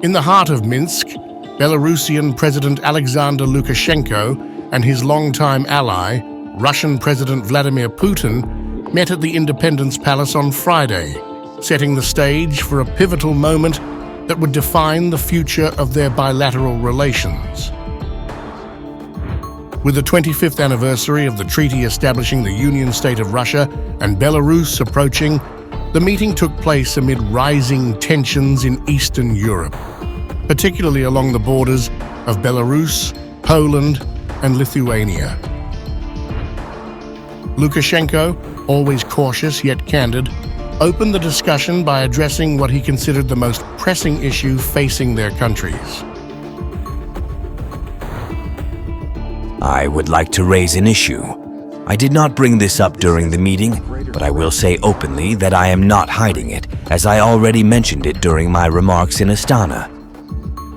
In the heart of Minsk, Belarusian President Alexander Lukashenko and his longtime ally, Russian President Vladimir Putin, met at the Independence Palace on Friday, setting the stage for a pivotal moment that would define the future of their bilateral relations. With the 25th anniversary of the treaty establishing the Union State of Russia and Belarus approaching, the meeting took place amid rising tensions in Eastern Europe, particularly along the borders of Belarus, Poland and Lithuania. Lukashenko, always cautious yet candid, opened the discussion by addressing what he considered the most pressing issue facing their countries. I would like to raise an issue. I did not bring this up during the meeting, but I will say openly that I am not hiding it, as I already mentioned it during my remarks in Astana.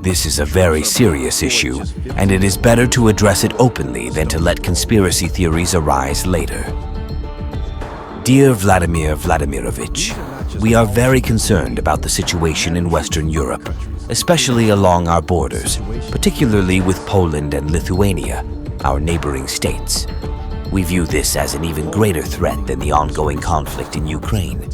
This is a very serious issue, and it is better to address it openly than to let conspiracy theories arise later. Dear Vladimir Vladimirovich, we are very concerned about the situation in Western Europe, especially along our borders, particularly with Poland and Lithuania, our neighboring states. We view this as an even greater threat than the ongoing conflict in Ukraine.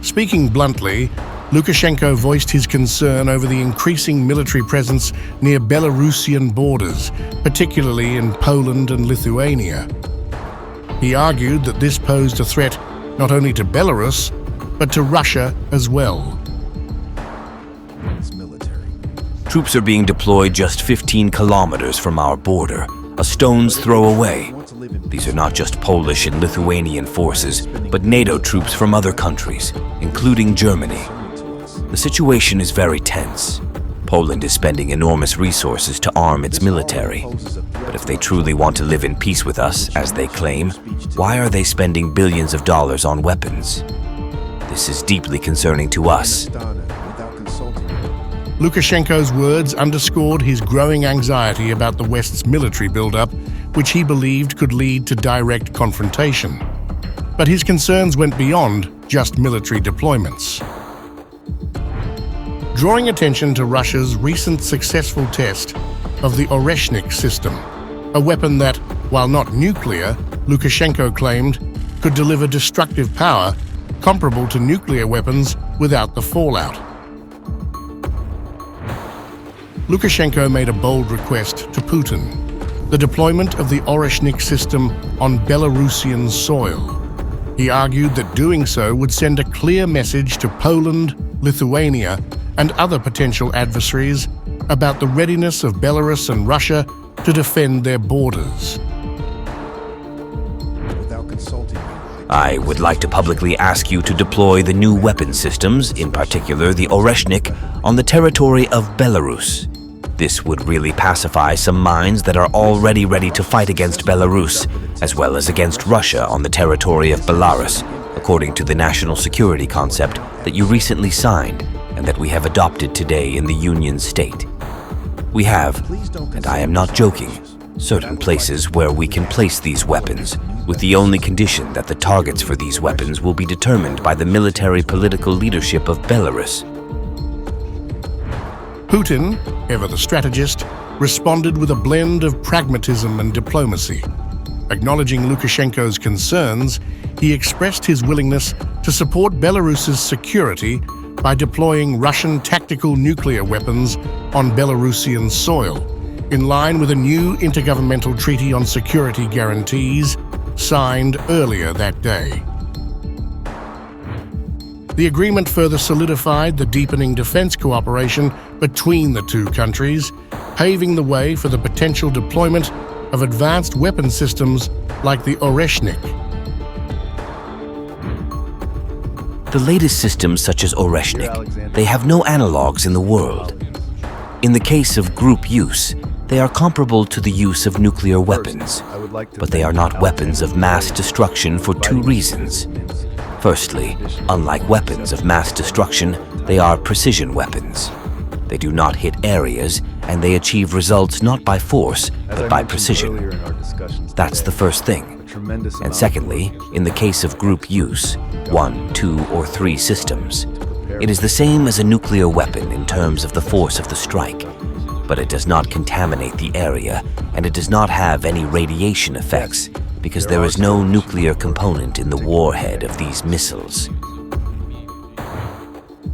Speaking bluntly, Lukashenko voiced his concern over the increasing military presence near Belarusian borders, particularly in Poland and Lithuania. He argued that this posed a threat not only to Belarus, but to Russia as well. Troops are being deployed just 15 kilometers from our border, a stone's throw away. These are not just Polish and Lithuanian forces, but NATO troops from other countries, including Germany. The situation is very tense. Poland is spending enormous resources to arm its military. But if they truly want to live in peace with us, as they claim, why are they spending billions of dollars on weapons? This is deeply concerning to us. Lukashenko's words underscored his growing anxiety about the West's military buildup, which he believed could lead to direct confrontation. But his concerns went beyond just military deployments. Drawing attention to Russia's recent successful test of the Oreshnik system, a weapon that, while not nuclear, Lukashenko claimed, could deliver destructive power comparable to nuclear weapons without the fallout. Lukashenko made a bold request to Putin: the deployment of the Oreshnik system on Belarusian soil. He argued that doing so would send a clear message to Poland, Lithuania, and other potential adversaries about the readiness of Belarus and Russia to defend their borders. I would like to publicly ask you to deploy the new weapon systems, in particular the Oreshnik, on the territory of Belarus. This would really pacify some minds that are already ready to fight against Belarus, as well as against Russia on the territory of Belarus, according to the national security concept that you recently signed and that we have adopted today in the Union State. We have, and I am not joking, certain places where we can place these weapons, with the only condition that the targets for these weapons will be determined by the military-political leadership of Belarus. Putin, ever the strategist, responded with a blend of pragmatism and diplomacy. Acknowledging Lukashenko's concerns, he expressed his willingness to support Belarus's security by deploying Russian tactical nuclear weapons on Belarusian soil, in line with a new intergovernmental treaty on security guarantees signed earlier that day. The agreement further solidified the deepening defense cooperation between the two countries, paving the way for the potential deployment of advanced weapon systems like the Oreshnik. The latest systems such as Oreshnik, they have no analogs in the world. In the case of group use, they are comparable to the use of nuclear weapons, but they are not weapons of mass destruction for two reasons. Firstly, unlike weapons of mass destruction, they are precision weapons. They do not hit areas, and they achieve results not by force, but by precision. That's the first thing. And secondly, in the case of group use, 1, 2, or 3 systems, It is the same as a nuclear weapon in terms of the force of the strike, but it does not contaminate the area, and it does not have any radiation effects because there is no nuclear component in the warhead of these missiles.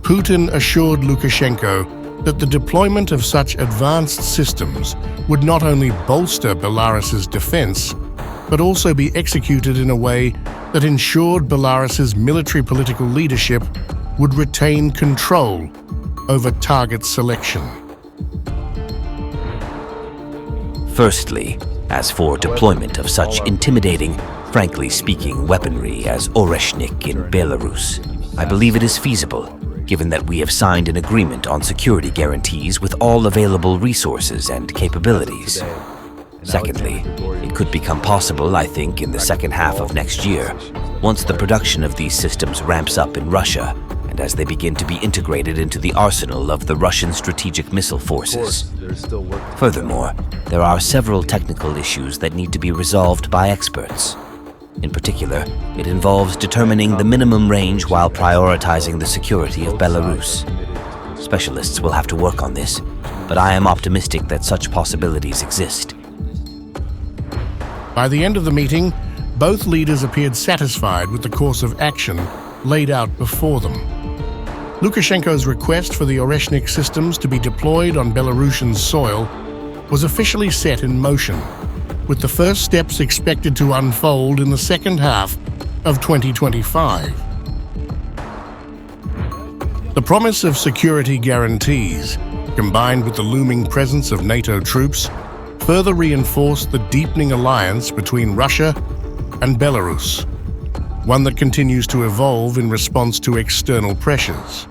Putin assured Lukashenko that the deployment of such advanced systems would not only bolster Belarus's defense, but also be executed in a way that ensured Belarus's military political leadership would retain control over target selection. Firstly, as for deployment of such intimidating, frankly speaking, weaponry as Oreshnik in Belarus, I believe it is feasible, given that we have signed an agreement on security guarantees with all available resources and capabilities. Secondly, it could become possible, I think, in the second half of next year, once the production of these systems ramps up in Russia, and as they begin to be integrated into the arsenal of the Russian strategic missile forces. Furthermore, there are several technical issues that need to be resolved by experts. In particular, it involves determining the minimum range while prioritizing the security of Belarus. Specialists will have to work on this, but I am optimistic that such possibilities exist. By the end of the meeting, both leaders appeared satisfied with the course of action laid out before them. Lukashenko's request for the Oreshnik systems to be deployed on Belarusian soil was officially set in motion, with the first steps expected to unfold in the second half of 2025. The promise of security guarantees, combined with the looming presence of NATO troops, further reinforced the deepening alliance between Russia and Belarus, one that continues to evolve in response to external pressures.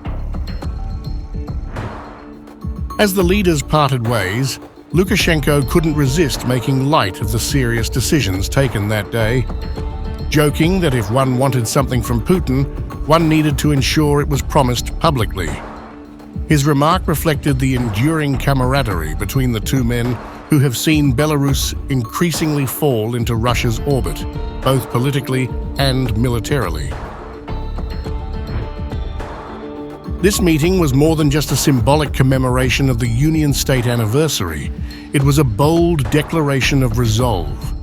As the leaders parted ways, Lukashenko couldn't resist making light of the serious decisions taken that day, joking that if one wanted something from Putin, one needed to ensure it was promised publicly. His remark reflected the enduring camaraderie between the two men who have seen Belarus increasingly fall into Russia's orbit, both politically and militarily. This meeting was more than just a symbolic commemoration of the Union State anniversary. It was a bold declaration of resolve.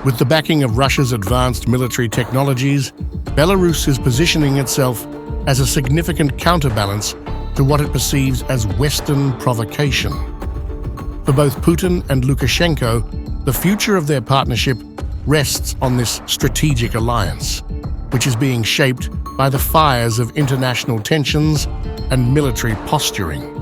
With the backing of Russia's advanced military technologies, Belarus is positioning itself as a significant counterbalance to what it perceives as Western provocation. For both Putin and Lukashenko, the future of their partnership rests on this strategic alliance, which is being shaped by the fires of international tensions and military posturing.